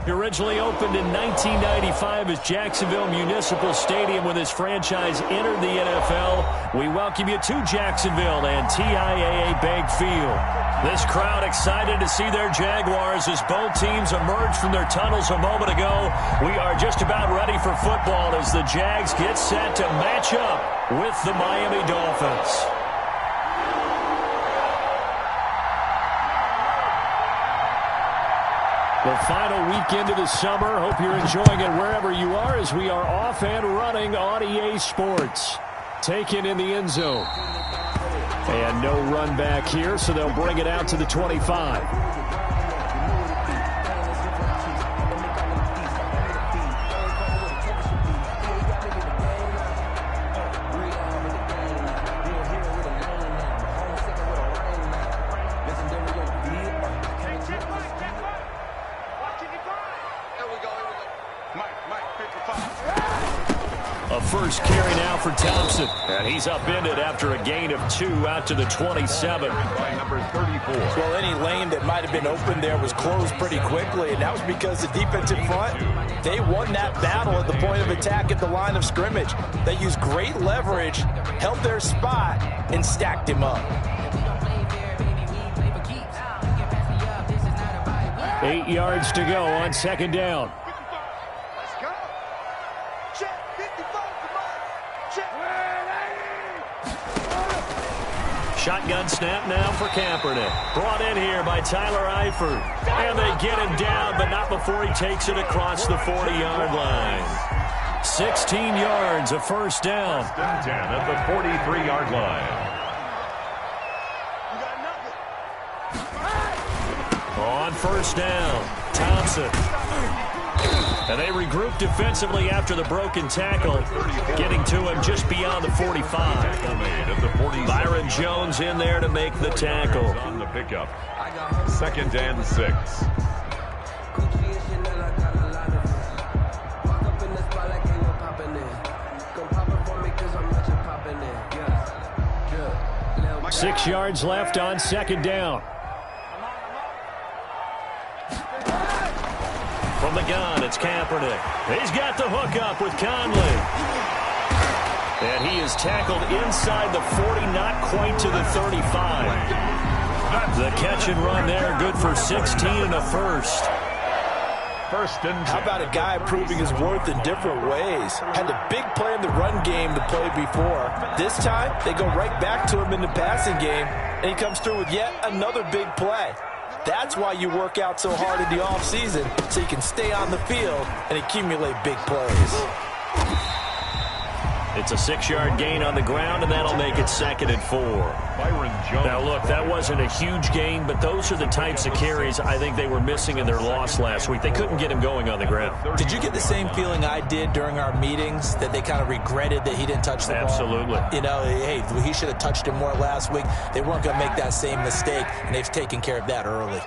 He originally opened in 1995 as Jacksonville Municipal Stadium when his franchise entered the NFL. We welcome you to Jacksonville and TIAA Bank Field. This crowd excited to see their Jaguars as both teams emerged from their tunnels a moment ago. We are just about ready for football as the Jags get set to match up with the Miami Dolphins. The final weekend of the summer. Hope you're enjoying it wherever you are as we are off and running on EA Sports. Taken in the end zone. And no run back here, so they'll bring it out to the 25. First carry now for Thompson. And he's upended after a gain of 2 out to the 27. By number 34. Well, any lane that might have been open there was closed pretty quickly, and that was because the defensive front, they won that battle at the point of attack at the line of scrimmage. They used great leverage, held their spot, and stacked him up. 8 yards to go on second down. Shotgun snap now for Kaepernick. Brought in here by Tyler Eifert. And they get him down, but not before he takes it across the 40-yard line. 16 yards, a first down. 10 at the 43-yard line. On first down, Thompson. And they regroup defensively after the broken tackle, getting to him just beyond the 45. Byron Jones in there to make the tackle. On the pickup. 2nd and 6. Six yards left on second down. From the gun, it's Kaepernick. He's got the hook up with Conley. And he is tackled inside the 40, not quite to the 35. The catch and run there, good for 16 and a first. First and 10. How about a guy proving his worth in different ways? Had a big play in the run game to play before. This time, they go right back to him in the passing game, and he comes through with yet another big play. That's why you work out so hard in the offseason, so you can stay on the field and accumulate big plays. It's a 6-yard gain on the ground, and that'll make it 2nd and 4. Byron Jones. Now, look, that wasn't a huge gain, but those are the types of carries I think they were missing in their loss last week. They couldn't get him going on the ground. Did you get the same feeling I did during our meetings, that they kind of regretted that he didn't touch the ball? Absolutely. You know, hey, he should have touched him more last week. They weren't going to make that same mistake, and they've taken care of that early.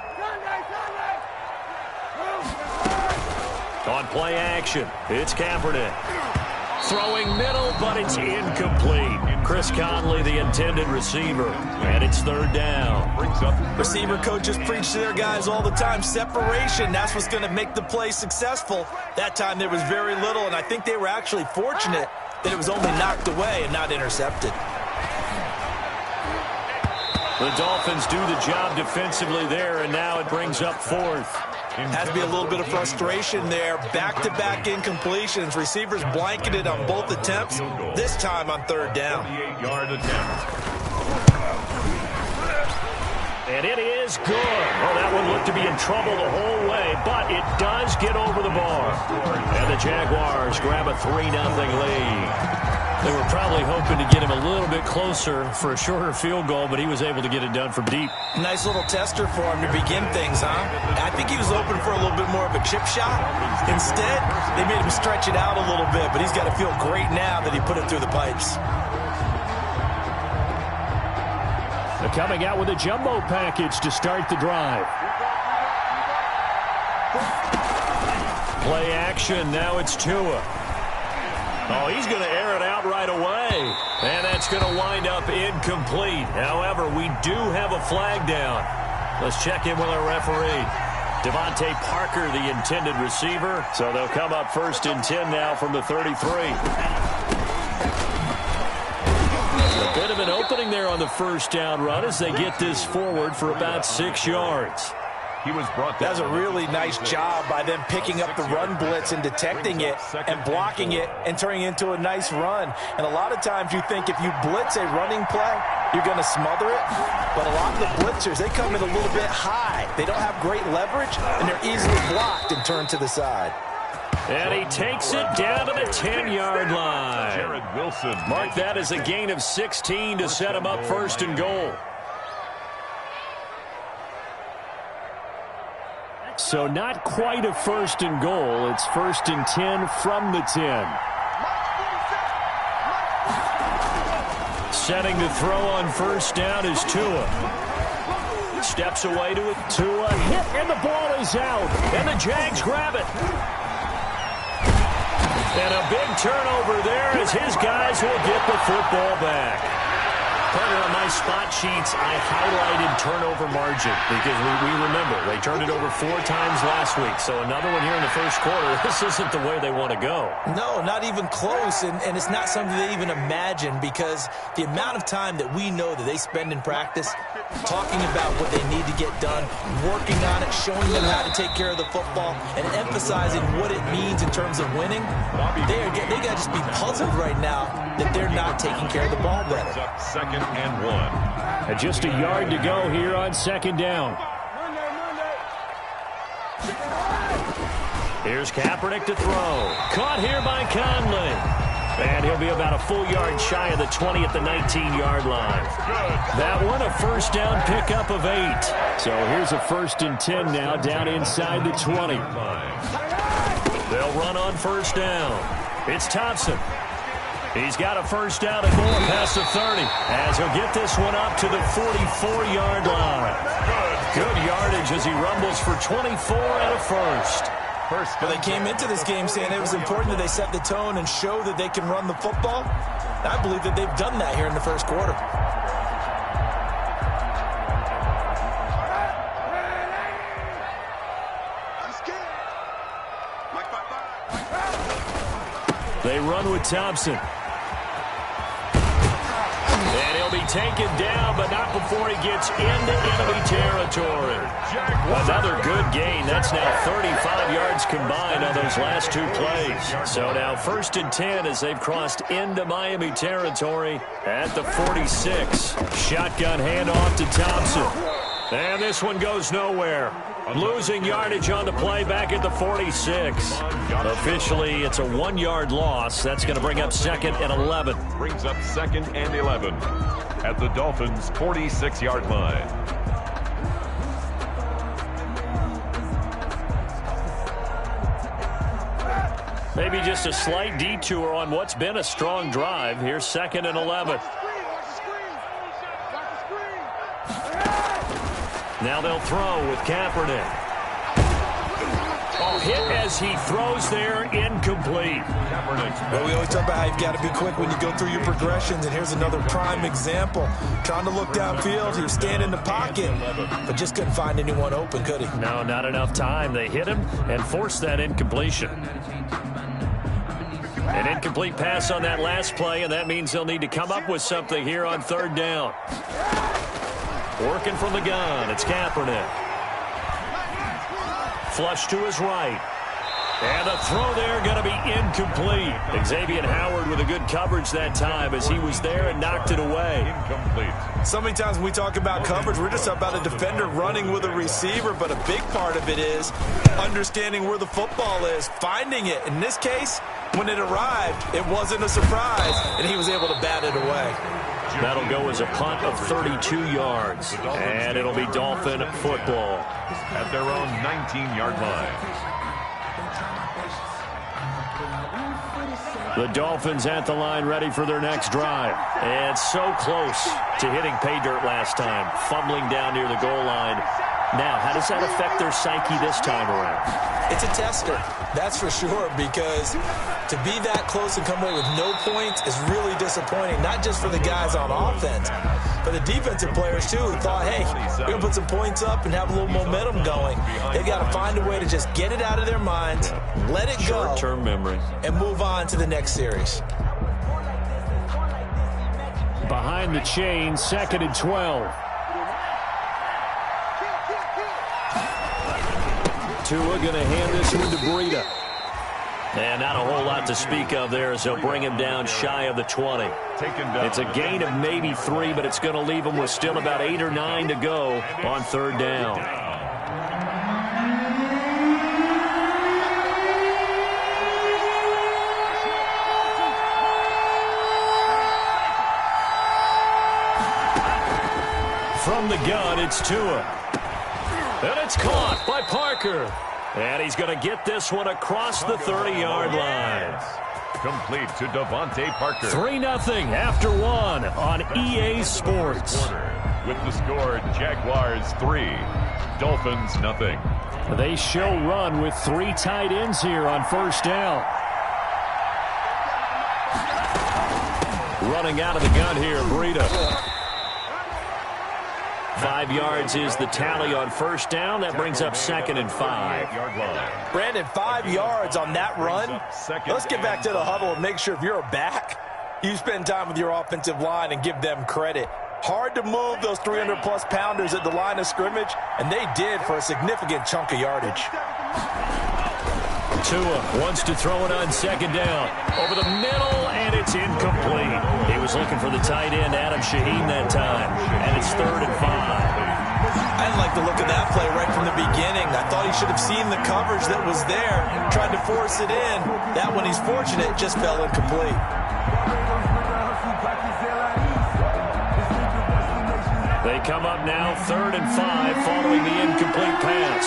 On play action, it's Kaepernick. Throwing middle, but it's incomplete. Chris Conley, the intended receiver, and it's 3rd down. Receiver coaches preach to their guys all the time. Separation, that's what's going to make the play successful. That time there was very little, and I think they were actually fortunate that it was only knocked away and not intercepted. The Dolphins do the job defensively there, and now it brings up 4th. Has to be a little bit of frustration there. Back-to-back incompletions. Receivers blanketed on both attempts, this time on 3rd down. 38-yard attempt. And it is good. Well, that one looked to be in trouble the whole way, but it does get over the bar. And the Jaguars grab a 3-0 lead. They were probably hoping to get him a little bit closer for a shorter field goal, but he was able to get it done from deep. Nice little tester for him to begin things, huh? I think he was hoping for a little bit more of a chip shot. Instead, they made him stretch it out a little bit, but he's got to feel great now that he put it through the pipes. They're coming out with a jumbo package to start the drive. Play action, now it's Tua. Oh, he's going to air it out right away. And that's going to wind up incomplete. However, we do have a flag down. Let's check in with our referee. Devontae Parker, the intended receiver. So they'll come up 1st and 10 now from the 33. A bit of an opening there on the first down run as they get this forward for about 6 yards. He was brought down. That's a really nice job by them picking up the run blitz and detecting it and blocking it and turning it into a nice run. And a lot of times you think if you blitz a running play, you're going to smother it. But a lot of the blitzers, they come in a little bit high. They don't have great leverage, and they're easily blocked and turned to the side. And he takes it down to the 10-yard line. Jared Wilson. Mark that as a gain of 16 to set him up 1st and goal. So not quite a 1st and goal. It's 1st and 10 from the 10. Setting the throw on 1st down is Tua. Steps away to it. Tua hit, and the ball is out. And the Jags grab it. And a big turnover there as his guys will get the football back. Partner, on my spot sheets, I highlighted turnover margin because we remember they turned it over 4 times last week. So another one here in the first quarter. This isn't the way they want to go. No, not even close, and it's not something they even imagine because the amount of time that we know that they spend in practice talking about what they need to get done, working on it, showing them how to take care of the football, and emphasizing what it means in terms of winning. They got to just be puzzled right now that they're not taking care of the ball better. 2nd and 1. And just a yard to go here on 2nd down. Here's Kaepernick to throw. Caught here by Conley. And he'll be about a full yard shy of the 20 at the 19-yard line. That one, a 1st down pickup of 8. So here's a 1st and 10 now down inside the 20. They'll run on 1st down. It's Thompson. He's got a 1st down and more past the 30 as he'll get this one up to the 44-yard line. Good yardage as he rumbles for 24 and a 1st. But they came into this game saying it was important that they set the tone and show that they can run the football. I believe that they've done that here in the first quarter. They run with Thompson. And he'll be taken down, but not before he gets into enemy territory. Another good gain. That's now 35 yards combined on those last 2 plays. So now 1st and 10 as they've crossed into Miami territory at the 46. Shotgun handoff to Thompson. And this one goes nowhere. Losing yardage on the play back at the 46. Officially, it's a 1-yard loss. That's going to bring up 2nd and 11. Brings up 2nd and 11 at the Dolphins' 46-yard line. Maybe just a slight detour on what's been a strong drive. Here's 2nd and 11. Now they'll throw with Kaepernick. Oh, hit as he throws there, incomplete. Well, we always talk about how you've got to be quick when you go through your progressions, and here's another prime example. Trying to look downfield, he was standing in the pocket, but just couldn't find anyone open, could he? No, not enough time. They hit him and forced that incompletion. An incomplete pass on that last play, and that means they'll need to come up with something here on 3rd down. Working from the gun, it's Kaepernick. Flush to his right. And the throw there going to be incomplete. Xavier Howard with a good coverage that time as he was there and knocked it away. Incomplete. So many times when we talk about coverage, we're just about a defender running with a receiver, but a big part of it is understanding where the football is, finding it. In this case, when it arrived, it wasn't a surprise, and he was able to bat it away. That'll go as a punt of 32 yards, and it'll be Dolphin football at their own 19-yard line. The Dolphins at the line ready for their next drive. And so close to hitting pay dirt last time. Fumbling down near the goal line. Now, how does that affect their psyche this time around? It's a tester, that's for sure, because to be that close and come away with no points is really disappointing, not just for the guys on offense, but the defensive players, too, who thought, hey, we're going to put some points up and have a little momentum going. They've got to find a way to just get it out of their minds, let it go, short-term memory, and move on to the next series. Behind the chain, 2nd and 12. Tua going to hand this one to Breida. And not a whole lot to speak of there as they'll bring him down shy of the 20. It's a gain of maybe 3, but it's going to leave him with still about 8 or 9 to go on 3rd down. From the gun, it's Tua. And it's caught by Parker. And he's going to get this one across the 30-yard line. Complete to Devontae Parker. 3-0 after 1 on EA Sports. With the score, Jaguars 3, Dolphins 0. They show run with 3 tight ends here on 1st down. Running out of the gun here, Breida. 5 yards is the tally on 1st down. That brings up 2nd and 5. Brandon, 5 yards on that run. Let's get back to the huddle and make sure if you're a back, you spend time with your offensive line and give them credit. Hard to move those 300-plus pounders at the line of scrimmage, and they did for a significant chunk of yardage. Tua wants to throw it on 2nd down. Over the middle, and it's incomplete. He was looking for the tight end, Adam Shaheen, that time. And it's 3rd and 5. I didn't like the look of that play right from the beginning. I thought he should have seen the coverage that was there, tried to force it in. That one, he's fortunate, just fell incomplete. They come up now 3rd and 5 following the incomplete pass.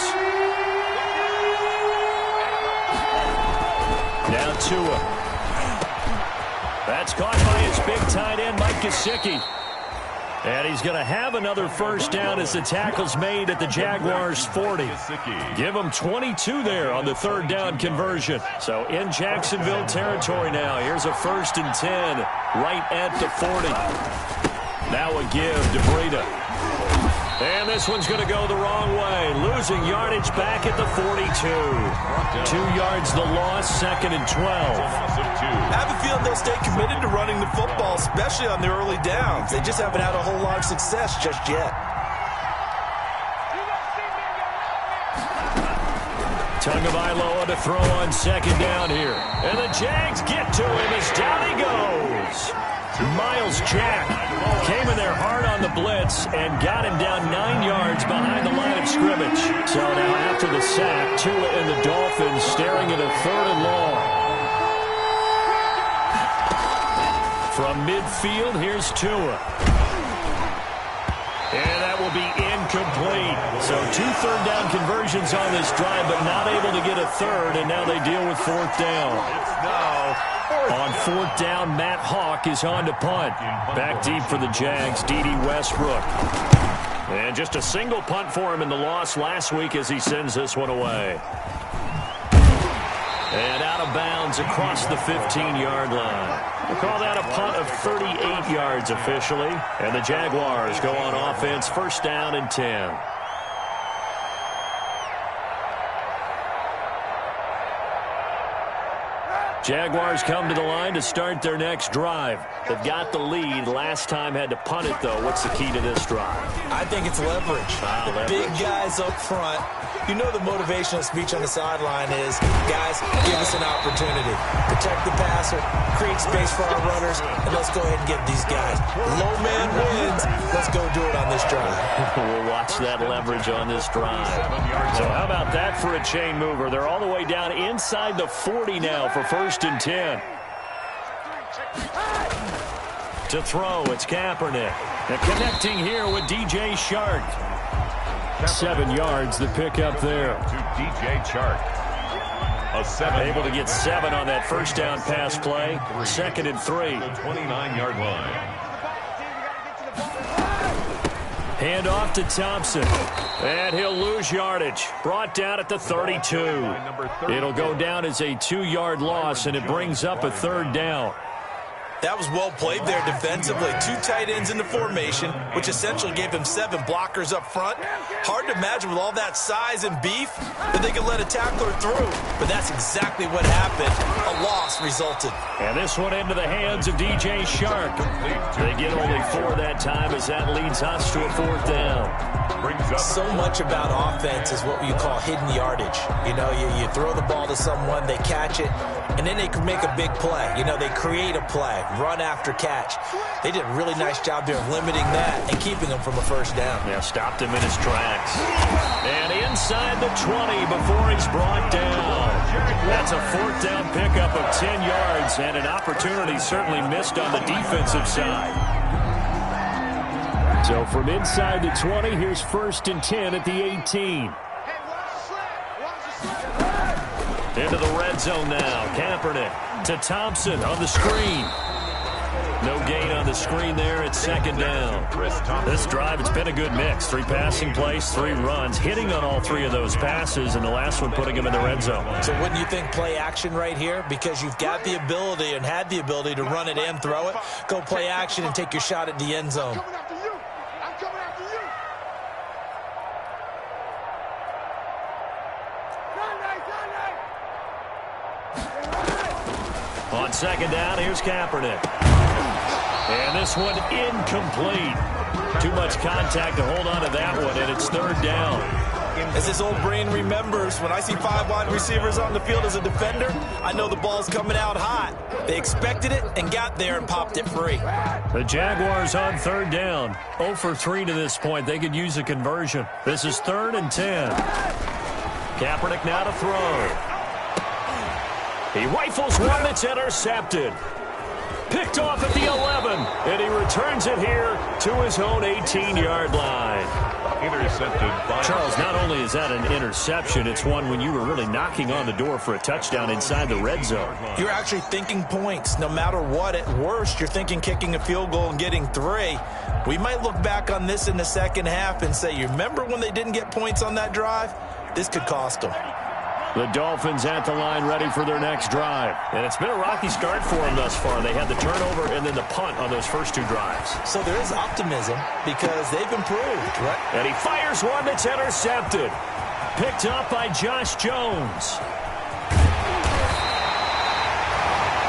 Now Tua. That's caught by his big tight end, Mike Gesicki. And he's going to have another 1st down as the tackle's made at the Jaguars' 40. Give him 22 there on the 3rd down conversion. So in Jacksonville territory now. Here's a 1st and 10 right at the 40. Now a give to Breida. And this one's going to go the wrong way. Losing yardage back at the 42. 2 yards the loss, 2nd and 12. I have a feeling they'll stay committed to running the football, especially on the early downs. They just haven't had a whole lot of success just yet. Tagovailoa to throw on 2nd down here. And the Jags get to him as down he goes. Miles Jack came in there hard on the blitz and got him down 9 yards behind the line of scrimmage. So now after the sack, Tua and the Dolphins staring at a 3rd and long. From midfield, here's Tua. And that will be incomplete. So 2 3rd down conversions on this drive, but not able to get a 3rd, and now they deal with 4th down. On 4th down, Matt Hawk is on to punt. Back deep for the Jags, D.D. Westbrook. And just a single punt for him in the loss last week as he sends this one away. And out of bounds across the 15-yard line. We'll call that a punt of 38 yards officially. And the Jaguars go on offense, 1st down and 10. Jaguars come to the line to start their next drive. They've got the lead. Last time had to punt it, though. What's the key to this drive? I think it's leverage. The big guys up front. You know the motivational speech on the sideline is, guys, give us an opportunity. Protect the passer, create space for our runners, and let's go ahead and get these guys. Low man wins. Let's go do it on this drive. We'll watch that leverage on this drive. So how about that for a chain mover? They're all the way down inside the 40 now for 1st and 10. To throw, it's Kaepernick. And connecting here with DJ Shark. 7 yards the pick up there. To DJ Chark. A 7. Able to get 7 on that 1st down pass play. 2nd and 3. The 29-yard line. Hand off to Thompson. And he'll lose yardage. Brought down at the 32. It'll go down as a 2-yard loss, and it brings up a 3rd down. That was well played there defensively. 2 tight ends in the formation, which essentially gave him 7 blockers up front. Hard to imagine with all that size and beef that they could let a tackler through. But that's exactly what happened. A loss resulted. And this one into the hands of DJ Shark. They get only 4 that time as that leads us to a 4th down. So much about offense is what you call hidden yardage. You know, you throw the ball to someone, they catch it, and then they can make a big play. You know, they create a play, run after catch. They did a really nice job there of limiting that and keeping him from a 1st down. Yeah, stopped him in his tracks. And inside the 20 before he's brought down. That's a 4th down pickup of 10 yards and an opportunity certainly missed on the defensive side. So from inside the 20, here's 1st and 10 at the 18. Into the red zone now. Kaepernick to Thompson on the screen. No gain on the screen there. It's 2nd down. This drive, it's been a good mix. 3 passing plays, 3 runs, hitting on all 3 of those passes, and the last one putting him in the red zone. So wouldn't you think play action right here? Because you've got the ability and had the ability to run it and throw it. Go play action and take your shot at the end zone. On 2nd down, here's Kaepernick. And this one incomplete. Too much contact to hold on to that one, and it's 3rd down. As his old brain remembers, when I see 5 wide receivers on the field as a defender, I know the ball's coming out hot. They expected it and got there and popped it free. The Jaguars on 3rd down. 0 for 3 to this point. They could use a conversion. This is 3rd and 10. Kaepernick now to throw. He rifles one that's intercepted. Picked off at the 11, and he returns it here to his own 18-yard line. Intercepted by Charles, not only is that an interception, it's one when you were really knocking on the door for a touchdown inside the red zone. You're actually thinking points. No matter what, at worst, you're thinking kicking a field goal and getting 3. We might look back on this in the 2nd half and say, you remember when they didn't get points on that drive? This could cost them. The Dolphins at the line ready for their next drive. And it's been a rocky start for them thus far. They had the turnover and then the punt on those first 2 drives. So there is optimism because they've improved, right? And he fires one that's intercepted. Picked up by Josh Jones.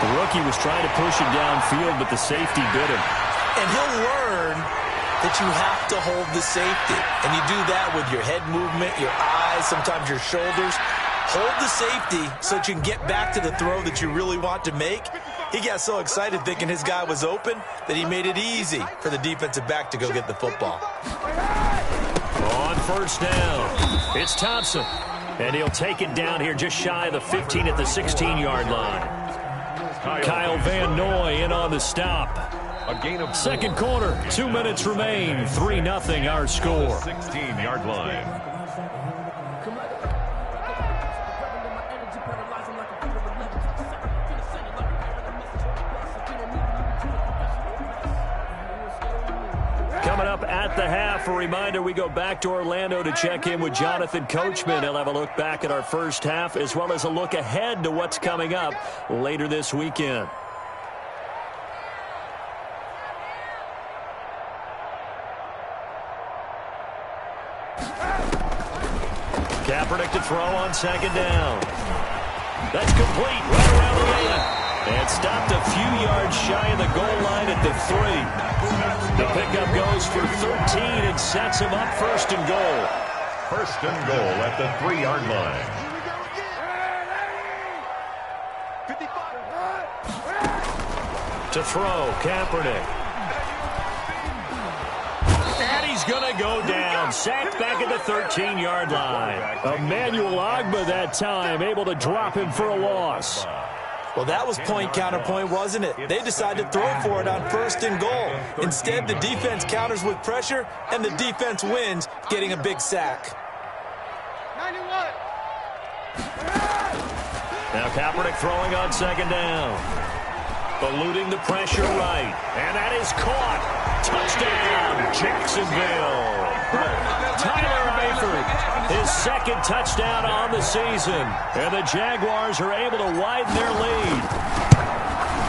The rookie was trying to push it downfield, but the safety bit him. And he'll learn that you have to hold the safety. And you do that with your head movement, your eyes, sometimes your shoulders. Hold the safety so that you can get back to the throw that you really want to make. He got so excited thinking his guy was open that he made it easy for the defensive back to go get the football. On 1st down, it's Thompson. And he'll take it down here just shy of the 15 at the 16-yard line. Kyle Van Noy in on the stop. a gain of 2nd quarter, 2 minutes remain, 3-0 our score. 16-yard line. Coming up at the half, a reminder, we go back to Orlando to check in with Jonathan Coachman. He'll have a look back at our first half as well as a look ahead to what's coming up later this weekend. Kaepernick to throw on 2nd down. That's complete right around the line. And stopped a few yards shy of the goal line at the 3. The pickup goes for 13 and sets him up 1st and goal. 1st and goal at the 3-yard line. To throw, Kaepernick. And he's going to go down. Sacked back at the 13-yard line. Emmanuel Ogbah that time able to drop him for a loss. Well, that was point counterpoint, wasn't it? They decided to throw for it on 1st and goal. Instead, the defense counters with pressure, and the defense wins, getting a big sack. 91. Now Kaepernick throwing on 2nd down. Eluding the pressure right. And that is caught. Touchdown, Jacksonville. Tyler Eifert, his second touchdown on the season. And the Jaguars are able to widen their lead.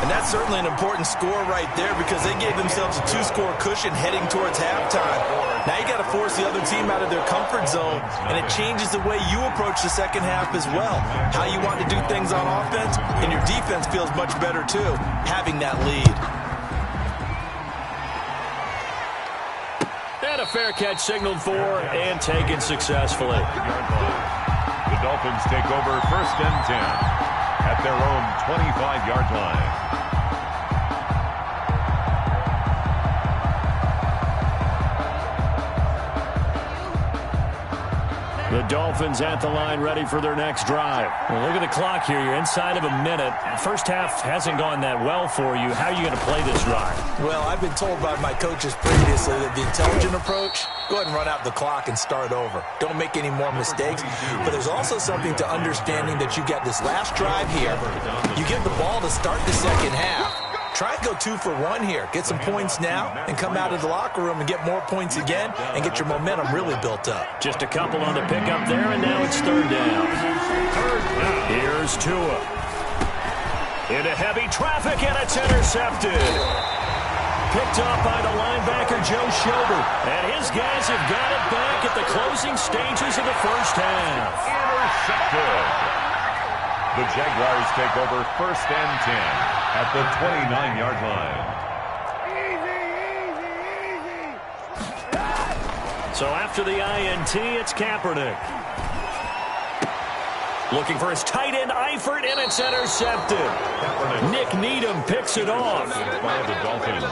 And that's certainly an important score right there because they gave themselves a 2-score cushion heading towards halftime. Now you got to force the other team out of their comfort zone, and it changes the way you approach the second half as well. How you want to do things on offense, and your defense feels much better too, having that lead. And a fair catch signaled for and taken successfully. The Dolphins take over 1st and 10 at their own 25-yard line. The Dolphins at the line ready for their next drive. Well, look at the clock here. You're inside of a minute. First half hasn't gone that well for you. How are you going to play this drive? Well, I've been told by my coaches previously that the intelligent approach, go ahead and run out the clock and start over. Don't make any more mistakes. But there's also something to understanding that you get this last drive here. You give the ball to start the second half. Try and go 2 for 1 here. Get some points now and come out of the locker room and get more points again and get your momentum really built up. Just a couple on the pickup there, and now it's 3rd down. Here's Tua. Into heavy traffic, and it's intercepted. Picked off by the linebacker, Joe Schobert. And his guys have got it back at the closing stages of the first half. Intercepted. The Jaguars take over 1st and 10 at the 29-yard line. So after the INT, it's Kaepernick. Looking for his tight end, Eifert, and it's intercepted. Nick Needham picks it off. By the Dolphins.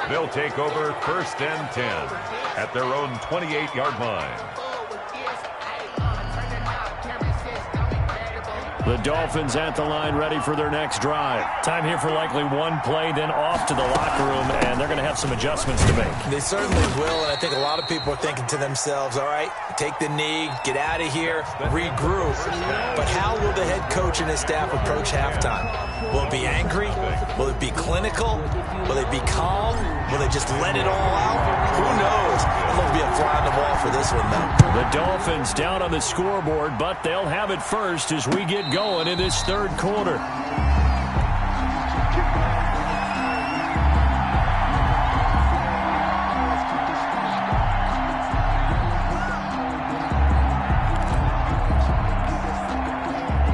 They'll take over 1st and 10 at their own 28-yard line. The Dolphins at the line ready for their next drive. Time here for likely one play, then off to the locker room, and they're going to have some adjustments to make. They certainly will, and I think a lot of people are thinking to themselves, all right, take the knee, get out of here, regroup. But how will the head coach and his staff approach halftime? Will it be angry? Will it be clinical? Will they be calm? Will they just let it all out? Who knows? There'll be a fly on the ball for this one, though. The Dolphins down on the scoreboard, but they'll have it first as we get going in this 3rd quarter.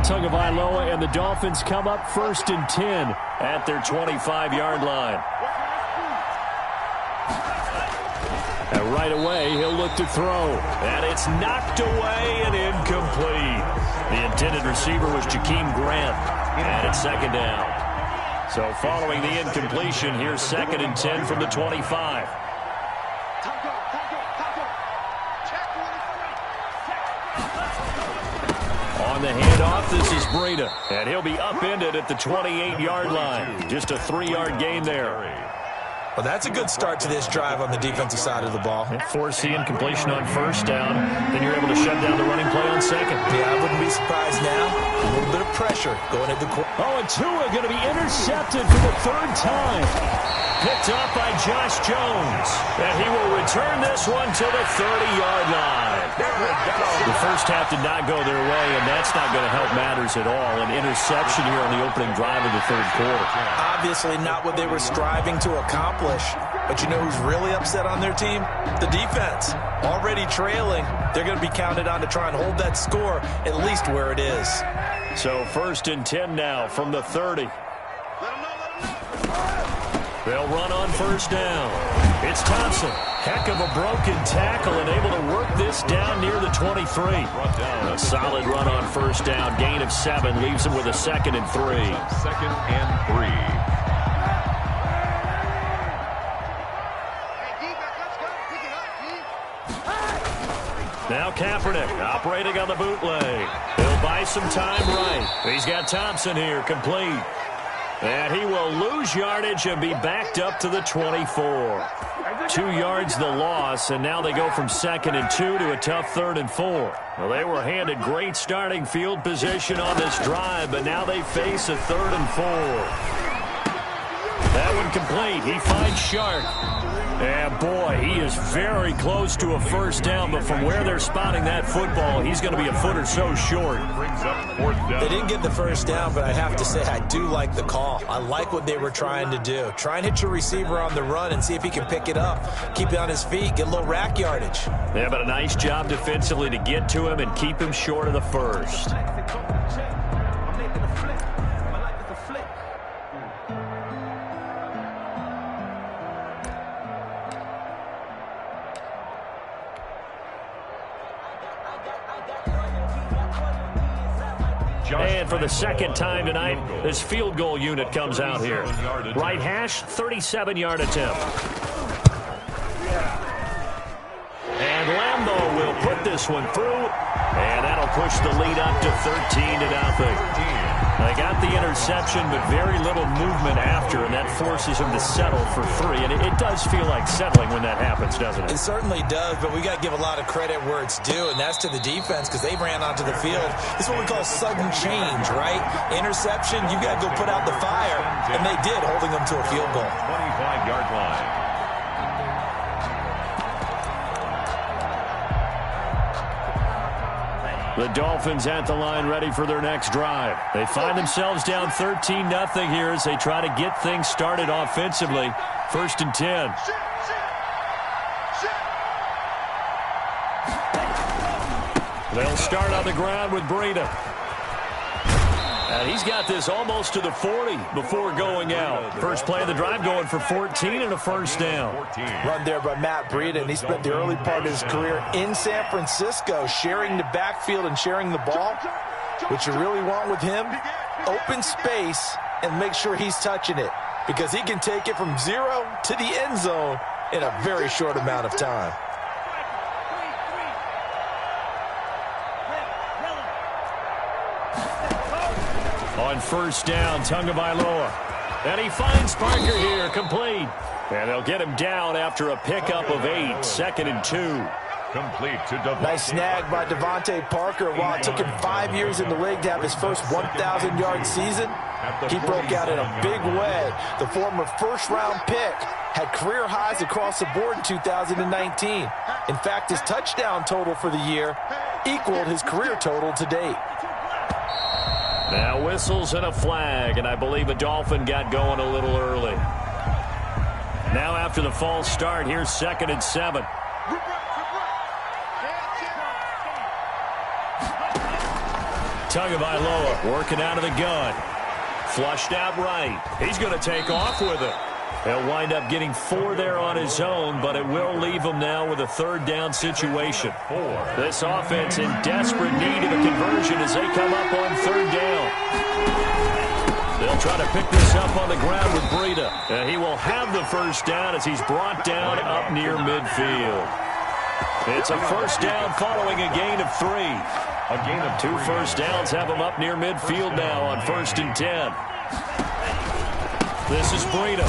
Tagovailoa and the Dolphins come up 1st and 10 at their 25-yard line. And right away, he'll look to throw. And it's knocked away and incomplete. The intended receiver was Jakeem Grant. And it's 2nd down. So following the incompletion, here's 2nd and 10 from the 25. On the handoff, this is Breida. And he'll be upended at the 28-yard line. Just a 3-yard gain there. Well, that's a good start to this drive on the defensive side of the ball. Force the incompletion on 1st down. Then you're able to shut down the running play on 2nd. Yeah, I wouldn't be surprised now. A little bit of pressure going into the quarter. Oh, and Tua going to be intercepted for the 3rd time. Picked up by Josh Jones. And he will return this one to the 30-yard line. The first half did not go their way, and that's not going to help matters at all. An interception here on the opening drive of the 3rd quarter. Obviously not what they were striving to accomplish. But you know who's really upset on their team? The defense. Already trailing. They're going to be counted on to try and hold that score at least where it is. So 1st and 10 now from the 30. They'll run on 1st down. It's Thompson. Heck of a broken tackle and able to work this down near the 23. A solid run on 1st down. Gain of 7 leaves him with a 2nd and 3. 2nd and 3. Now Kaepernick operating on the bootleg. He'll buy some time right. He's got Thompson here, complete. And he will lose yardage and be backed up to the 24. 2 yards the loss, and now they go from 2nd and 2 to a tough 3rd and 4. Well, they were handed great starting field position on this drive, but now they face a 3rd and 4. That one complete. He finds Shark. And boy, he is very close to a first down, but from where they're spotting that football, he's going to be a foot or so short. They didn't get the first down, but I have to say I do like the call. I like what they were trying to do. Try and hit your receiver on the run and see if he can pick it up. Keep it on his feet, get a little rack yardage. Yeah, but a nice job defensively to get to him and keep him short of the first. And for the second time tonight, this field goal unit comes out here. Right hash, 37-yard attempt. And Lambeau will put this one through, and that'll push the lead up to 13-0. They got the interception, but very little movement after, and that forces him to settle for 3. And it does feel like settling when that happens, doesn't it? It certainly does, but we got to give a lot of credit where it's due, and that's to the defense because they ran onto the field. This is what we call sudden change, right? Interception, you got to go put out the fire, and they did, holding them to a field goal. 25-yard line. The Dolphins at the line ready for their next drive. They find themselves down 13-0 here as they try to get things started offensively. 1st and 10. They'll start on the ground with Breida. And he's got this almost to the 40 before going out. First play of the drive going for 14 and a first down. Run there by Matt Breida, and he spent the early part of his career in San Francisco sharing the backfield and sharing the ball. What you really want with him, open space and make sure he's touching it because he can take it from 0 to the end zone in a very short amount of time. On first down, Tagovailoa. And he finds Parker here, complete. And they'll get him down after a pickup of 8, 2nd and 2. Complete to Devontae. Nice snag by Devontae Parker. While it took him 5 years in the league to have his first 1,000-yard season, he broke out in a big way. The former first-round pick had career highs across the board in 2019. In fact, his touchdown total for the year equaled his career total to date. Now whistles and a flag, and I believe a Dolphin got going a little early. Now after the false start, here's 2nd and 7. Tagovailoa working out of the gun. Flushed out right. He's going to take off with it. He'll wind up getting 4 there on his own, but it will leave him now with a 3rd down situation. This offense in desperate need of a conversion as they come up on 3rd down. They'll try to pick this up on the ground with Breida. And he will have the first down as he's brought down up near midfield. It's a first down following a gain of 3. A gain of 2 first downs have him up near midfield now on 1st and 10. This is Breida.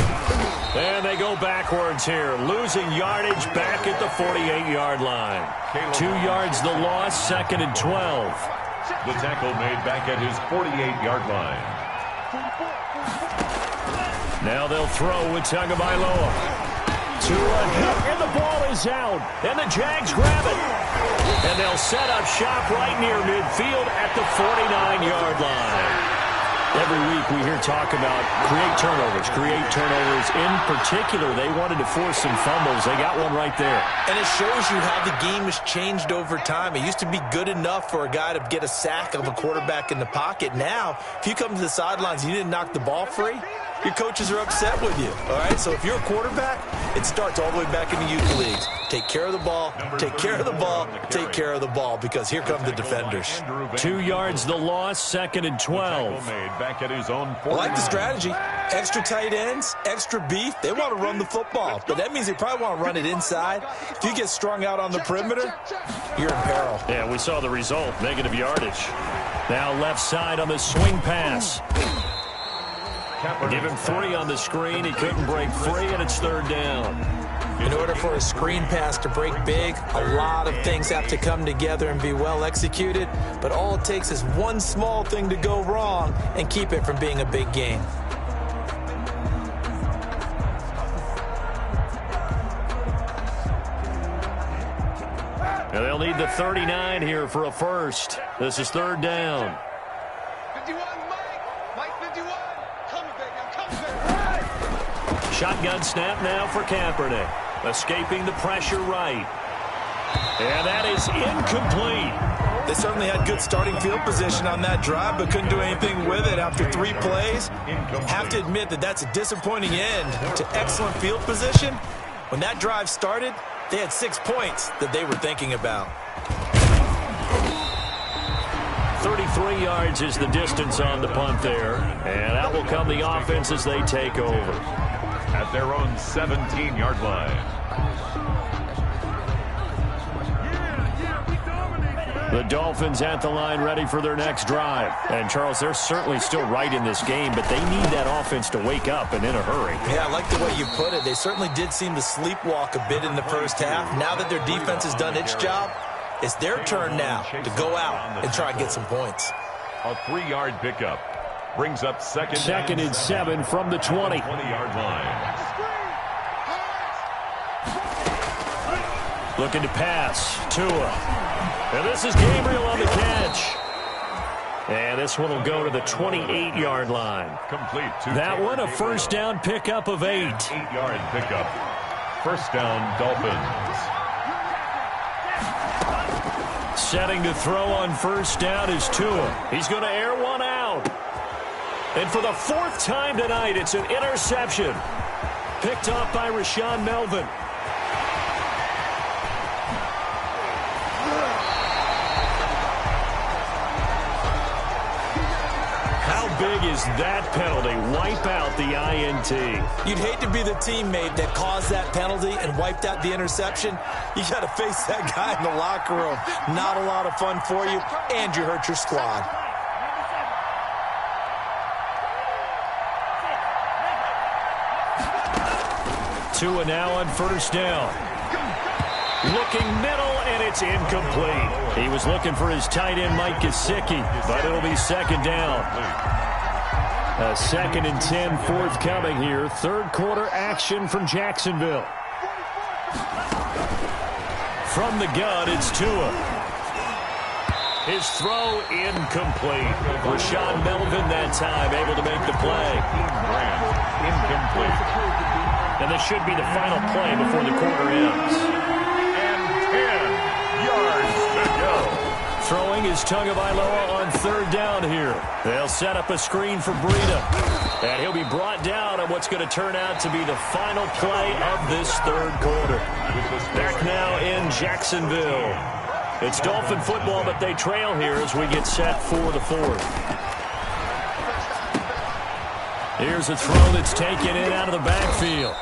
And they go backwards here, losing yardage back at the 48-yard line. 2 yards the loss, 2nd and 12. The tackle made back at his 48-yard line. Now they'll throw with Tagovailoa. And the ball is out. And the Jags grab it. And they'll set up shop right near midfield at the 49-yard line. Every week we hear talk about create turnovers. In particular, they wanted to force some fumbles. They got one right there. And it shows you how the game has changed over time. It used to be good enough for a guy to get a sack of a quarterback in the pocket. Now, if you come to the sidelines and you didn't knock the ball free, your coaches are upset with you. All right, so if you're a quarterback, it starts all the way back in the youth leagues. Take care of the ball, take care of the ball, take care of the ball, because here come the defenders. 2 yards the loss, 2nd and 12. I like the strategy. Extra tight ends, extra beef. They want to run the football, but that means they probably want to run it inside. If you get strung out on the perimeter, you're in peril. Yeah, we saw the result, negative yardage. Now left side on the swing pass. Give him 3 on the screen. He couldn't break free, and it's 3rd down. In order for a screen pass to break big, a lot of things have to come together and be well executed, but all it takes is one small thing to go wrong and keep it from being a big gain. And they'll need the 39 here for a first. This is third down. 51, Mike 51. Coming, baby, I'm coming, baby. Shotgun snap now for Kaepernick. Escaping the pressure right. And that is incomplete. They certainly had good starting field position on that drive, but couldn't do anything with it after 3 plays. Have to admit that that's a disappointing end to excellent field position. When that drive started, they had 6 points that they were thinking about. 33 yards is the distance on the punt there. And that will come the offense as they take over. At their own 17-yard line. The Dolphins at the line ready for their next drive. And, Charles, they're certainly still right in this game, but they need that offense to wake up and in a hurry. Yeah, I like the way you put it. They certainly did seem to sleepwalk a bit in the first half. Now that their defense has done its job, it's their turn now to go out and try and get some points. A 3-yard pickup brings up second and 7 from the 20. 20-yard line. Looking to pass. Tua. And this is Gabriel on the catch. And this one will go to the 28-yard line. Complete. That one a first down pickup of 8. 8-yard pickup. First down, Dolphins. Setting to throw on first down is Tua. He's going to air one out. And for the 4th time tonight, it's an interception. Picked off by Rashaan Melvin. Big is that penalty? Wipe out the INT. You'd hate to be the teammate that caused that penalty and wiped out the interception. You got to face that guy in the locker room. Not a lot of fun for you, and you hurt your squad. Tua now on first down. Looking middle, and it's incomplete. He was looking for his tight end, Mike Gesicki, but it'll be second down. A 2nd and 10 forthcoming here. Third quarter action from Jacksonville. From the gun, it's Tua. His throw incomplete. Rashaan Melvin that time able to make the play. Incomplete. And this should be the final play before the quarter ends. And 10 yards to go. Throwing is Tagovailoa on third down here. They'll set up a screen for Breida. And he'll be brought down on what's going to turn out to be the final play of this third quarter. Back now in Jacksonville. It's Dolphin football, but they trail here as we get set for the 4th. Here's a throw that's taken in out of the backfield.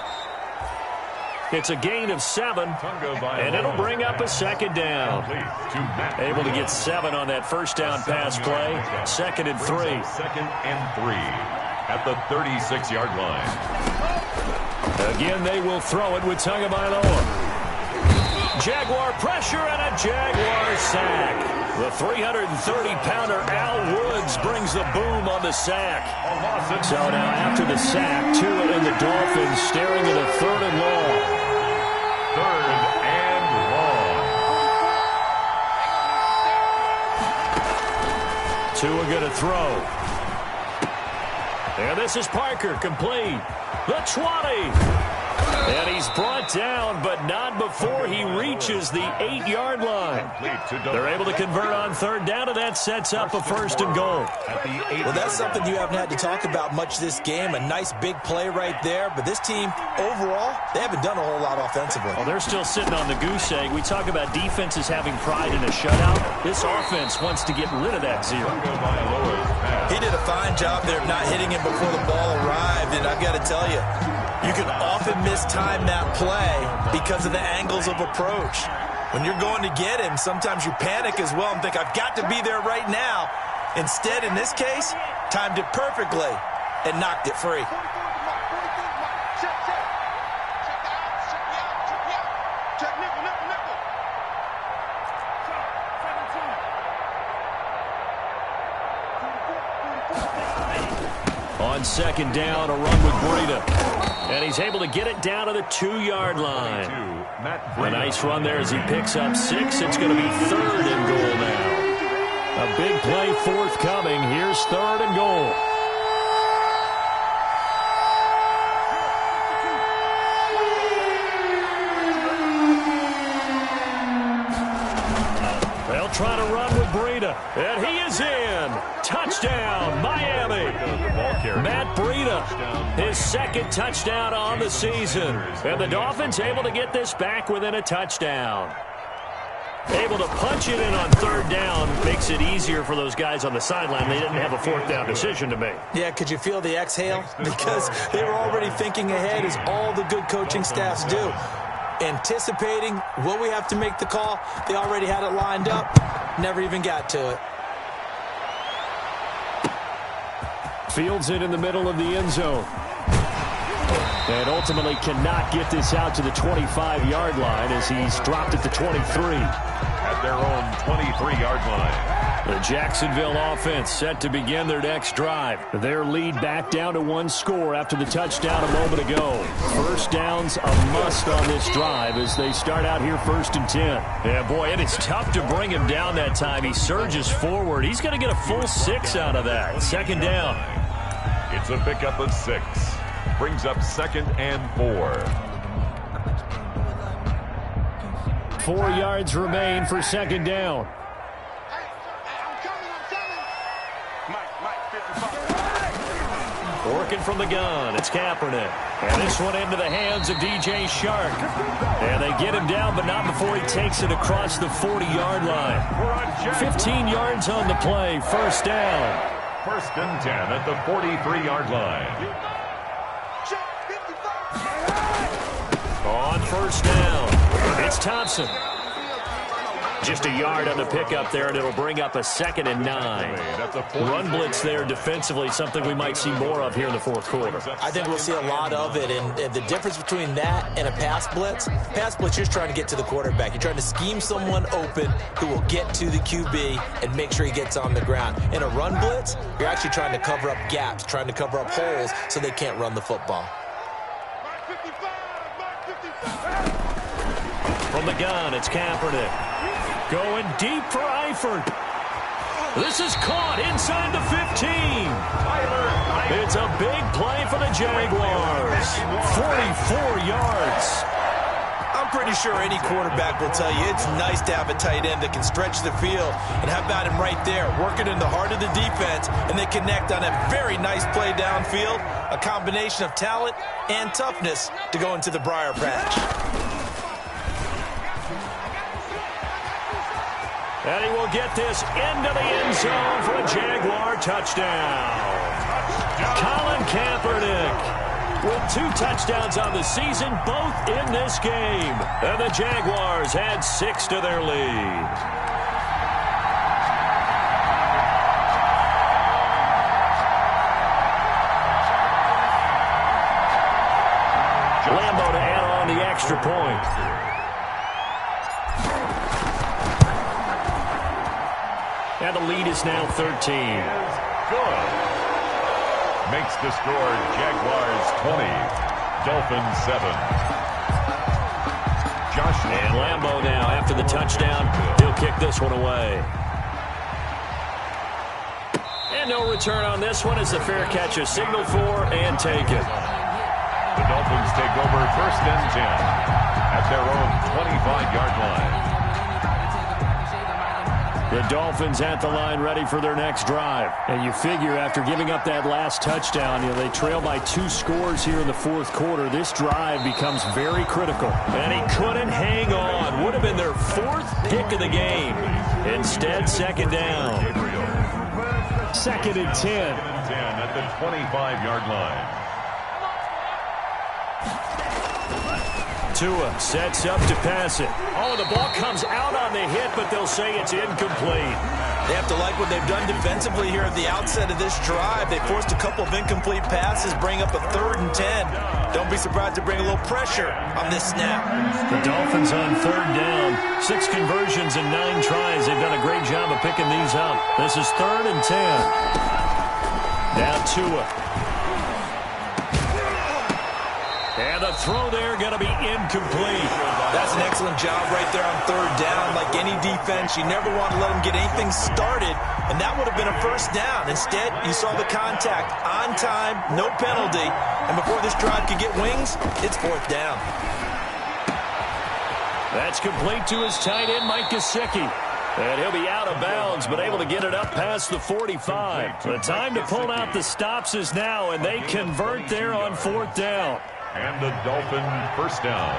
It's a gain of 7, and it'll bring up a second down. Able to get 7 on that first down pass play. 2nd and 3. 2nd and 3 at the 36-yard line. Again, they will throw it with Tagovailoa. Jaguar pressure and a Jaguar sack. The 330-pounder Al Woods brings the boom on the sack. So now after the sack, Tua and the Dolphins staring at a 3rd and long. 3rd and long. Tua going to throw. And this is Parker, complete. The 20. And he's brought down, but not before he reaches the 8-yard line. They're able to convert on third down, and that sets up a 1st and goal. Well, that's something you haven't had to talk about much this game. A nice big play right there. But this team, overall, they haven't done a whole lot offensively. Well, they're still sitting on the goose egg. We talk about defenses having pride in a shutout. This offense wants to get rid of that 0. He did a fine job there of not hitting him before the ball arrived. And I've got to tell you, you can often mistime that play because of the angles of approach. When you're going to get him, sometimes you panic as well and think, I've got to be there right now. Instead, in this case, timed it perfectly and knocked it free. On on second down, a run with Breida. And he's able to get it down to the 2-yard line. A nice run there as he picks up 6. It's going to be 3rd and goal now. A big play forthcoming. Here's 3rd and goal. They'll try to run with Breida. And he is in. Touchdown, Miami. Matt Breida, his 2nd touchdown on the season. And the Dolphins able to get this back within a touchdown. Able to punch it in on 3rd down makes it easier for those guys on the sideline. They didn't have a 4th down decision to make. Yeah, could you feel the exhale? Because they were already thinking ahead, as all the good coaching staffs do. Anticipating, will we have to make the call? They already had it lined up. Never even got to it. Fields it in the middle of the end zone. And ultimately cannot get this out to the 25-yard line as he's dropped at the 23. At their own 23-yard line. The Jacksonville offense set to begin their next drive. Their lead back down to 1 score after the touchdown a moment ago. First down's a must on this drive as they start out here 1st and 10. Yeah, boy, it is tough to bring him down that time. He surges forward. He's going to get a full 6 out of that. 2nd down. It's a pickup of 6. Brings up 2nd and 4. 4 yards remain for 2nd down. Working from the gun, it's Kaepernick. And this one into the hands of DJ Shark. And they get him down, but not before he takes it across the 40-yard line. 15 yards on the play, 1st down. 1st and 10 at the 43-yard line. On 1st down, it's Thompson. Just a yard on the pickup there, and it'll bring up a 2nd and 9. Run blitz there defensively, something we might see more of here in the 4th quarter. I think we'll see a lot of it, and the difference between that and a pass blitz, you're just trying to get to the quarterback. You're trying to scheme someone open who will get to the QB and make sure he gets on the ground. In a run blitz, you're actually trying to cover up gaps, trying to cover up holes so they can't run the football. From the gun, it's Kaepernick. Going deep for Eifert. This is caught inside the 15. It's a big play for the Jaguars. 44 yards. I'm pretty sure any quarterback will tell you it's nice to have a tight end that can stretch the field. And how about him right there, working in the heart of the defense, and they connect on a very nice play downfield. A combination of talent and toughness to go into the briar patch. And he will get this into the end zone for a Jaguar touchdown. Colin Kaepernick with 2 touchdowns on the season, both in this game. And the Jaguars add 6 to their lead. Lambo to add on the extra point. And the lead is now 13. Good. Makes the score Jaguars 20, Dolphins 7. Joshua. And Lambo now, after the touchdown, he'll kick this one away. And no return on this one as the fair catch is signaled for and taken. The Dolphins take over 1st and 10 at their own 25-yard line. The Dolphins at the line ready for their next drive. And you figure after giving up that last touchdown, they trail by 2 scores here in the 4th quarter. This drive becomes very critical. And he couldn't hang on. Would have been their 4th pick of the game. Instead, 2nd down. 2nd and 10. 10 at the 25-yard line. Tua sets up to pass it. Oh, the ball comes out on the hit, but they'll say it's incomplete. They have to like what they've done defensively here at the outset of this drive. They forced a couple of incomplete passes, bring up a 3rd and 10. Don't be surprised to bring a little pressure on this snap. The Dolphins on 3rd down. 6 conversions and 9 tries. They've done a great job of picking these up. This is 3rd and 10. Now Tua. And the throw there going to be incomplete. That's an excellent job right there on third down. Like any defense, you never want to let them get anything started, and that would have been a first down. Instead, you saw the contact on time, no penalty, and before this drive could get wings, it's fourth down. That's complete to his tight end, Mike Gesicki. And he'll be out of bounds, but able to get it up past the 45. The time to pull out the stops is now, and they convert there on fourth down. And the Dolphin first down.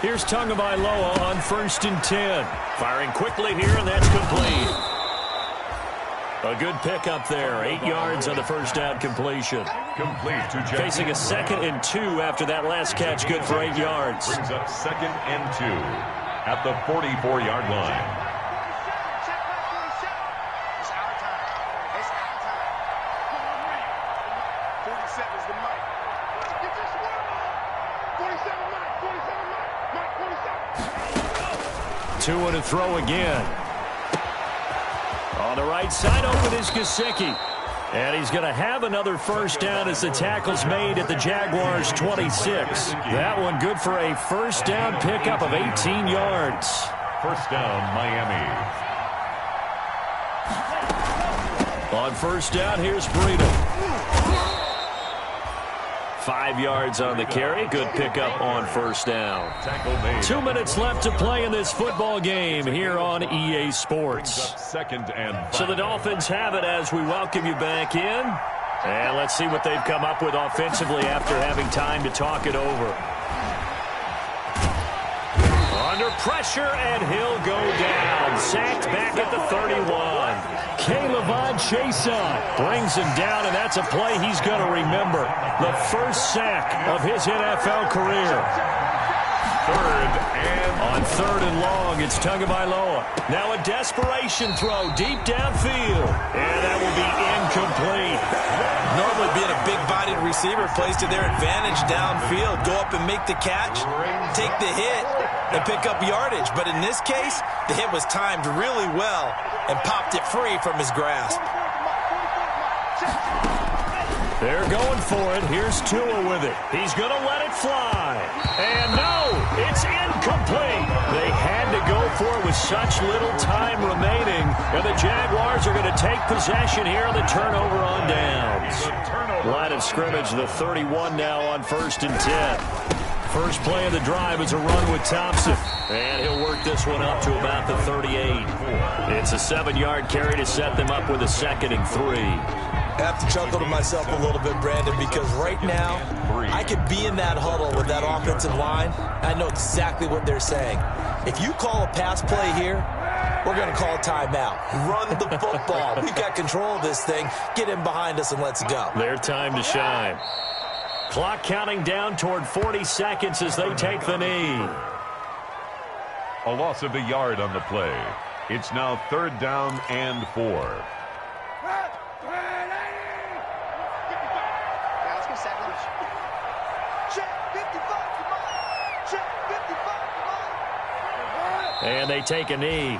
Here's Tagovailoa on 1st and 10. Firing quickly here, and that's complete. A good pickup there. 8 yards on the first down completion. Complete to Jackson. Facing a 2nd and 2 after that last catch. Good for 8 yards. Brings up 2nd and 2 at the 44-yard line. Two and a throw again. On the right side, open is Gesicki. And he's going to have another first down as the tackle's made at the Jaguars' 26. That one good for a first down pickup of 18 yards. First down, Miami. On first down, here's Breida. 5 yards on the carry. Good pickup on first down. 2 minutes left to play in this football game here on EA Sports. Second and 5. So the Dolphins have it as we welcome you back in. And let's see what they've come up with offensively after having time to talk it over. Under pressure, and he'll go down. Sacked back at the 31. K'Lavon Chaisson brings him down, and that's a play he's going to remember. The first sack of his NFL career. On third and long, it's Tagovailoa. Now a desperation throw deep downfield. And that will be incomplete. Normally being a big-bodied receiver plays to their advantage downfield. Go up and make the catch, take the hit, and pick up yardage. But in this case, the hit was timed really well and popped it free from his grasp. They're going for it. Here's Tua with it. He's going to let it fly. And no, it's incomplete. They had to go for it with such little time remaining. And the Jaguars are going to take possession here on the turnover on downs. Line of scrimmage, the 31 now on 1st and 10. First play of the drive is a run with Thompson. And he'll work this one up to about the 38. It's a 7-yard carry to set them up with a 2nd and 3. I have to chuckle to myself a little bit, Brandon, because right now I could be in that huddle with that offensive line. I know exactly what they're saying. If you call a pass play here, we're going to call a timeout. Run the football. We've got control of this thing. Get in behind us and let's go. Their time to shine. Clock counting down toward 40 seconds as they take the knee. A loss of a yard on the play. It's now 3rd down and 4. And they take a knee.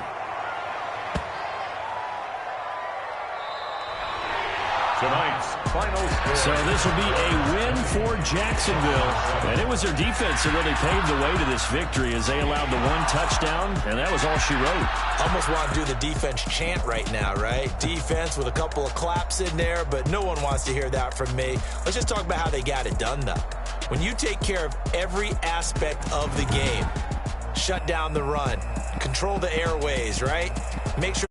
Tonight's final score. So this will be a win for Jacksonville. And it was their defense that really paved the way to this victory as they allowed the 1 touchdown, and that was all she wrote. Almost want to do the defense chant right now, right? Defense with a couple of claps in there, but no one wants to hear that from me. Let's just talk about how they got it done, though. When you take care of every aspect of the game, shut down the run, control the airways, right? Make sure